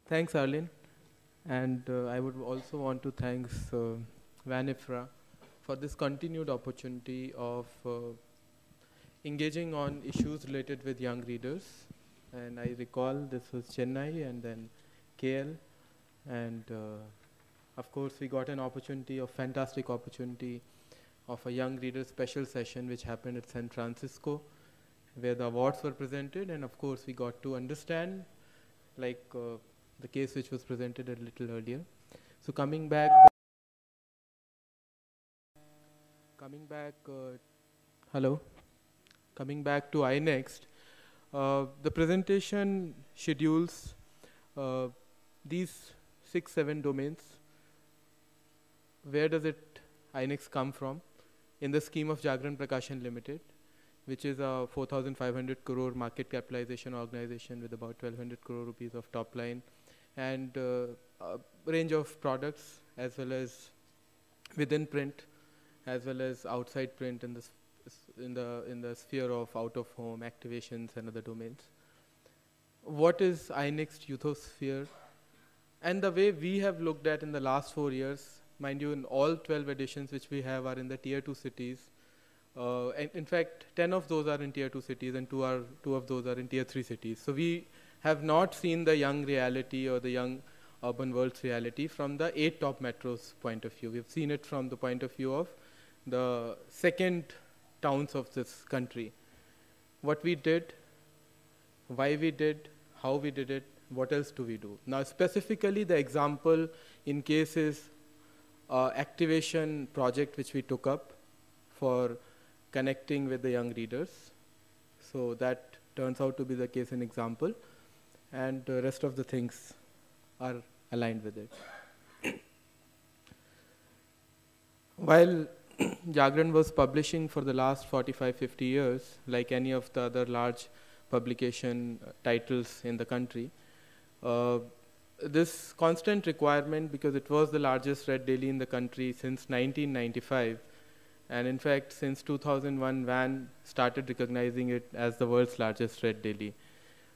Thanks, Arlene. And I would also want to thank WAN-IFRA for this continued opportunity of engaging on issues related with young readers. And I recall this was Chennai and then KL. And of course, we got an opportunity, a fantastic opportunity of a young reader special session which happened at San Francisco, where the awards were presented. And of course, we got to understand like the case which was presented a little earlier. So coming back, hello, coming back to iNext, the presentation schedules these 6-7 domains. Where does it iNext come from? In the scheme of Jagran Prakashan Limited, which is a 4,500 crore market capitalization organization with about 1,200 crore rupees of top line, and a range of products as well as within print as well as outside print in the sphere of out of home activations and other domains. What is iNext Youthosphere? And the way we have looked at in the last 4 years, mind you, in all 12 editions which we have are in the tier 2 cities. And in fact, 10 of those are in tier 2 cities and two of those are in tier 3 cities. So we have not seen the young reality or the young urban world's reality from the 8 top metros point of view. We've seen it from the point of view of the second towns of this country. What we did, why we did, how we did it, what else do we do? Now specifically the example in case is activation project which we took up for connecting with the young readers. So that turns out to be the case in example, and the rest of the things are aligned with it. While Jagran was publishing for the last 45-50 years, like any of the other large publication titles in the country, this constant requirement, because it was the largest read daily in the country since 1995, and in fact since 2001 WAN started recognizing it as the world's largest read daily.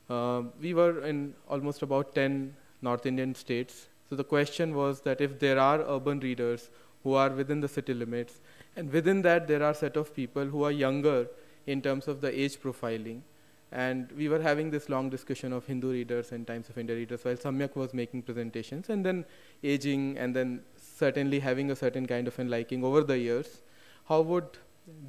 We were in almost about 10 North Indian states. So the question was that if there are urban readers who are within the city limits, and within that there are set of people who are younger in terms of the age profiling. And we were having this long discussion of Hindu readers and Times of India readers while Samyak was making presentations, and then aging, and then certainly having a certain kind of a liking over the years. How would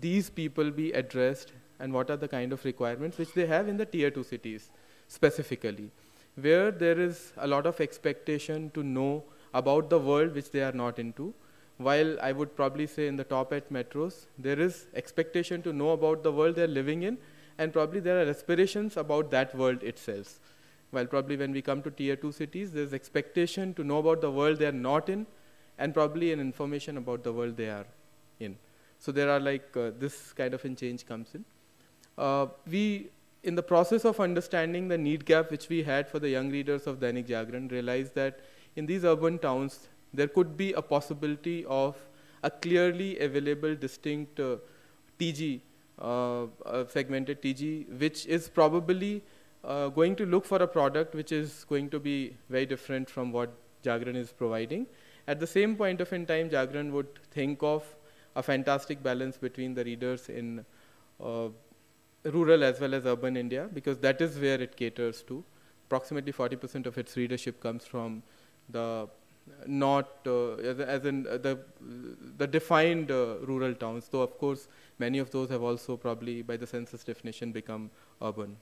these people be addressed, and what are the kind of requirements which they have in the tier 2 cities specifically, where there is a lot of expectation to know about the world which they are not into. While I would probably say in the top 8 metros, there is expectation to know about the world they're living in, and probably there are aspirations about that world itself. While probably when we come to tier 2 cities, there's expectation to know about the world they're not in, and probably an information about the world they are in. So there are like this kind of a change comes in. We, in the process of understanding the need gap which we had for the young readers of Dainik Jagran, realized that in these urban towns, there could be a possibility of a clearly available, distinct TG, segmented TG, which is probably going to look for a product which is going to be very different from what Jagran is providing. At the same point of in time, Jagran would think of a fantastic balance between the readers in rural as well as urban India, because that is where it caters to. Approximately 40% of its readership comes from the the defined rural towns, though of course many of those have also probably by the census definition become urban.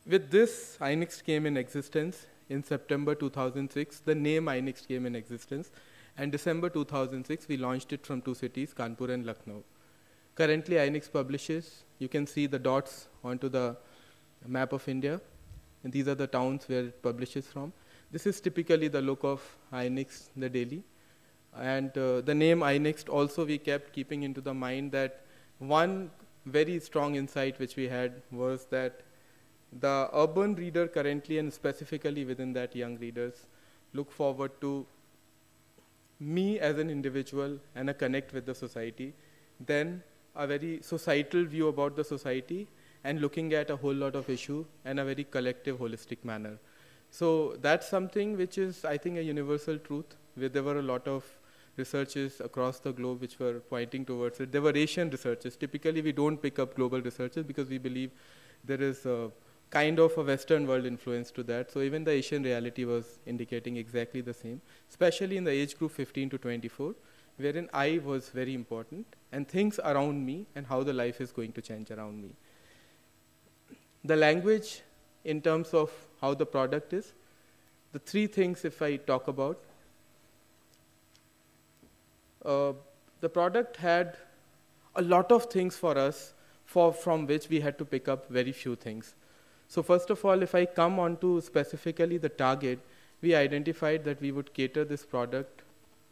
With this, iNext came in existence in September 2006. The name iNext came in existence, and December 2006 we launched it from 2 cities, Kanpur and Lucknow. Currently iNext publishes, you can see the dots onto the map of India, and these are the towns where it publishes from. This is typically the look of iNext, the daily. And the name iNext also we kept keeping into the mind that one very strong insight which we had was that the urban reader currently, and specifically within that young readers, look forward to me as an individual and a connect with the society, then a very societal view about the society, and looking at a whole lot of issue in a very collective, holistic manner. So that's something which is, I think, a universal truth, where there were a lot of researches across the globe which were pointing towards it. There were Asian researchers. Typically, we don't pick up global researchers because we believe there is a kind of a Western world influence to that. So even the Asian reality was indicating exactly the same, especially in the age group 15 to 24, wherein I was very important, and things around me and how the life is going to change around me. The language, in terms of how the product is, the three things if I talk about, the product had a lot of things for us from which we had to pick up very few things. So first of all, if I come on to specifically the target, we identified that we would cater this product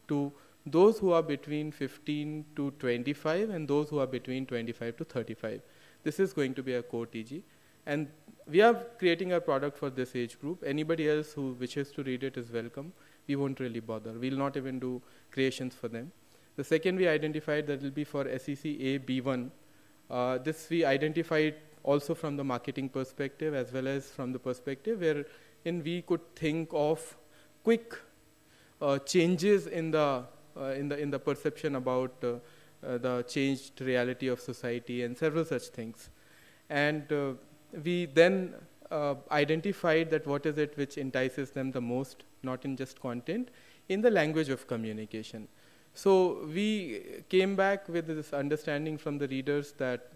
to those who are between 15 to 25 and those who are between 25 to 35. This is going to be a core TG. And we are creating a product for this age group. Anybody else who wishes to read it is welcome. We won't really bother. We'll not even do creations for them. The second we identified that will be for SEC A B1. This we identified also from the marketing perspective as well as from the perspective wherein we could think of quick changes in the perception about the changed reality of society and several such things. And we then identified that what is it which entices them the most, not in just content, in the language of communication. So we came back with this understanding from the readers that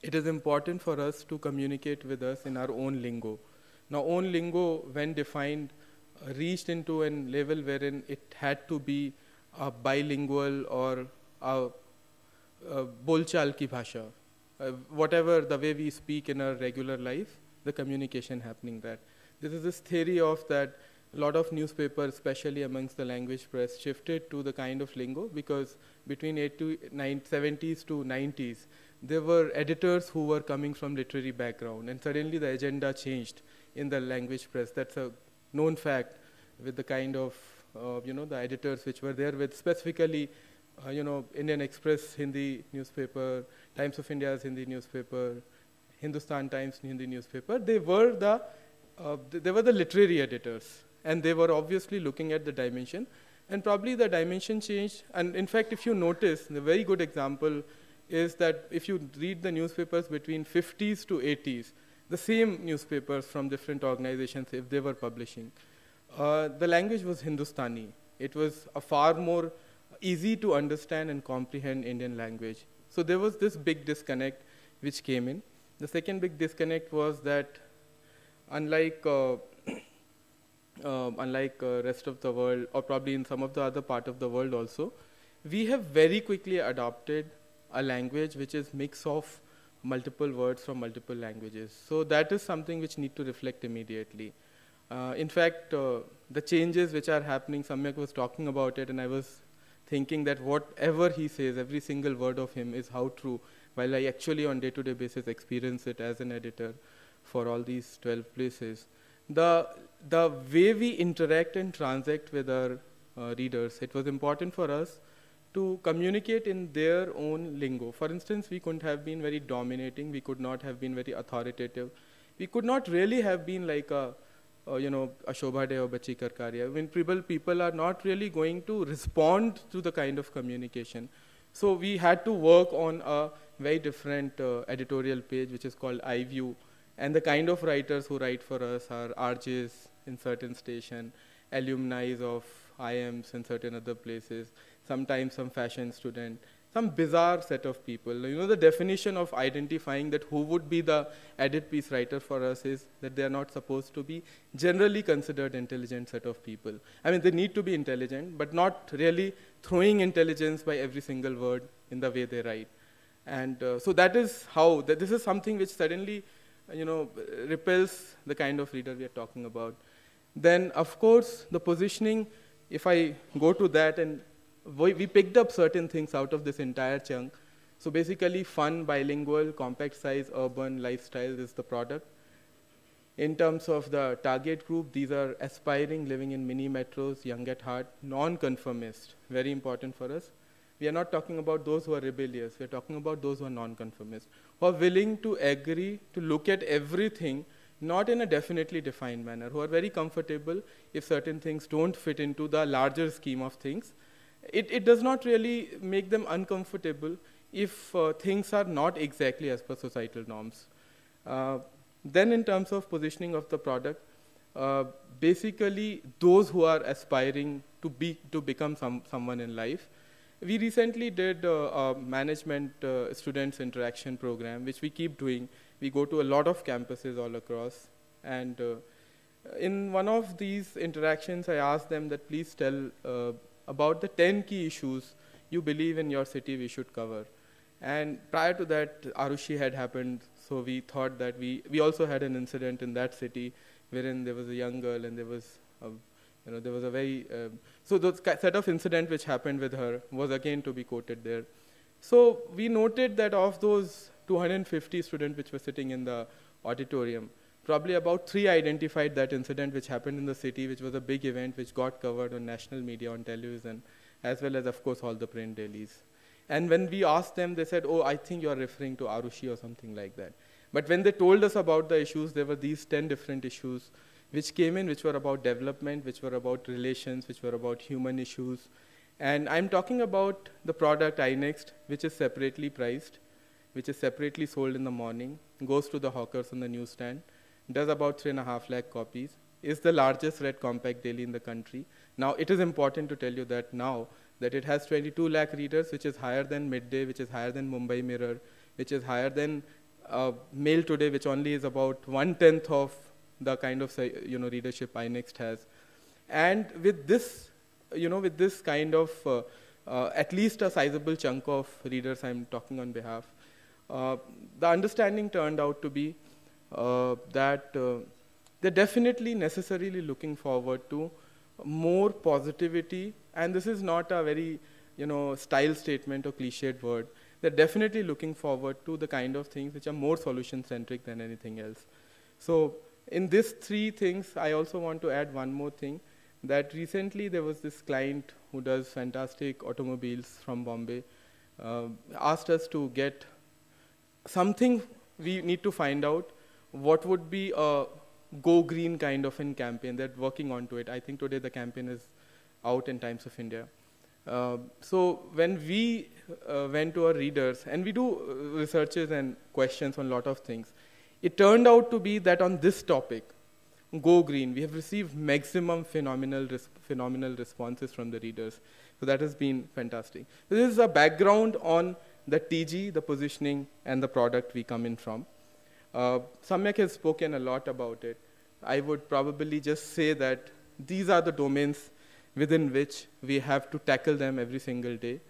it is important for us to communicate with us in our own lingo. Now, own lingo, when defined, reached into a level wherein it had to be a bilingual or a bolchal ki bhasha. Whatever the way we speak in our regular life, the communication happening that. This is this theory of that a lot of newspapers, especially amongst the language press, shifted to the kind of lingo because between 70s to 90s, there were editors who were coming from literary background, and suddenly the agenda changed in the language press. That's a known fact with the kind of, the editors which were there with specifically, Indian Express Hindi newspaper, Times of India's Hindi newspaper, Hindustan Times Hindi newspaper. They were the literary editors, and they were obviously looking at the dimension, and probably the dimension changed. And in fact, if you notice, the very good example is that if you read the newspapers between 50s to 80s, the same newspapers from different organizations, if they were publishing, the language was Hindustani. It was a far more easy to understand and comprehend Indian language. So there was this big disconnect which came in. The second big disconnect was that unlike rest of the world, or probably in some of the other part of the world also, we have very quickly adopted a language which is mix of multiple words from multiple languages. So that is something which need to reflect immediately. In fact, the changes which are happening, Samyak was talking about it, and I was thinking that whatever he says, every single word of him is how true, while I actually on day-to-day basis experience it as an editor for all these 12 places. The way we interact and transact with our readers, it was important for us to communicate in their own lingo. For instance, we couldn't have been very dominating, we could not have been very authoritative, we could not really have been like a Shobha Day or Bachi Karkarya. When people are not really going to respond to the kind of communication. So we had to work on a very different editorial page, which is called iView. And the kind of writers who write for us are RJs in certain station, alumni of IMs in certain other places, sometimes some fashion student, some bizarre set of people. The definition of identifying that who would be the edit piece writer for us is that they are not supposed to be generally considered intelligent set of people. I mean, they need to be intelligent, but not really throwing intelligence by every single word in the way they write. And so that is how, this is something which suddenly, repels the kind of reader we are talking about. Then, of course, the positioning, if I go to that, and we picked up certain things out of this entire chunk. So basically, fun, bilingual, compact size, urban, lifestyle is the product. In terms of the target group, these are aspiring, living in mini metros, young at heart, non-conformist, very important for us. We are not talking about those who are rebellious. We are talking about those who are non-conformist, who are willing to agree to look at everything not in a definitely defined manner, who are very comfortable if certain things don't fit into the larger scheme of things. It does not really make them uncomfortable if things are not exactly as per societal norms. Then in terms of positioning of the product, basically those who are aspiring to become someone in life. We recently did a management students interaction program, which we keep doing. We go to a lot of campuses all across, and in one of these interactions, I asked them that please tell about the 10 key issues you believe in your city we should cover. And prior to that, Arushi had happened, so we thought that we also had an incident in that city wherein there was a young girl and there was there was a very, so those set of incident which happened with her was again to be quoted there. So we noted that of those 250 students which were sitting in the auditorium, probably about 3 identified that incident which happened in the city, which was a big event which got covered on national media, on television, as well as, of course, all the print dailies. And when we asked them, they said, oh, I think you're referring to Arushi or something like that. But when they told us about the issues, there were these 10 different issues which came in, which were about development, which were about relations, which were about human issues. And I'm talking about the product iNext, which is separately priced, which is separately sold in the morning, goes to the hawkers on the newsstand, does about 3.5 lakh copies, is the largest read compact daily in the country. Now, it is important to tell you that now that it has 22 lakh readers, which is higher than Midday, which is higher than Mumbai Mirror, which is higher than Mail Today, which only is about 1/10 of the kind of readership iNext has. And with this, with this kind of at least a sizable chunk of readers I'm talking on behalf, the understanding turned out to be that they're definitely necessarily looking forward to more positivity, and this is not a very style statement or cliched word. They're definitely looking forward to the kind of things which are more solution-centric than anything else. So in these 3 things, I also want to add one more thing, that recently there was this client who does fantastic automobiles from Bombay, asked us to get something. We need to find out what would be a go green kind of a campaign. They're working onto it. I think today the campaign is out in Times of India. So when we went to our readers, and we do researches and questions on a lot of things, it turned out to be that on this topic, go green, we have received maximum phenomenal responses from the readers. So that has been fantastic. So this is a background on the TG, the positioning, and the product we come in from. Samyak has spoken a lot about it. I would probably just say that these are the domains within which we have to tackle them every single day.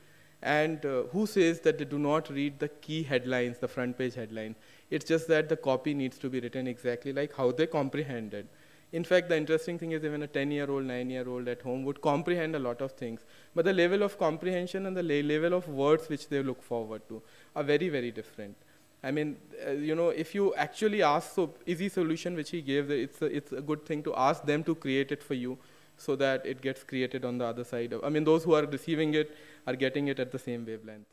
And who says that they do not read the key headlines, the front page headline? It's just that the copy needs to be written exactly like how they comprehend it. In fact, the interesting thing is even a 10-year-old, 9-year-old at home would comprehend a lot of things. But the level of comprehension and the level of words which they look forward to are very, very different. I mean, if you actually ask, so easy solution which he gave, it's a good thing to ask them to create it for you so that it gets created on the other side. Those who are receiving it are getting it at the same wavelength.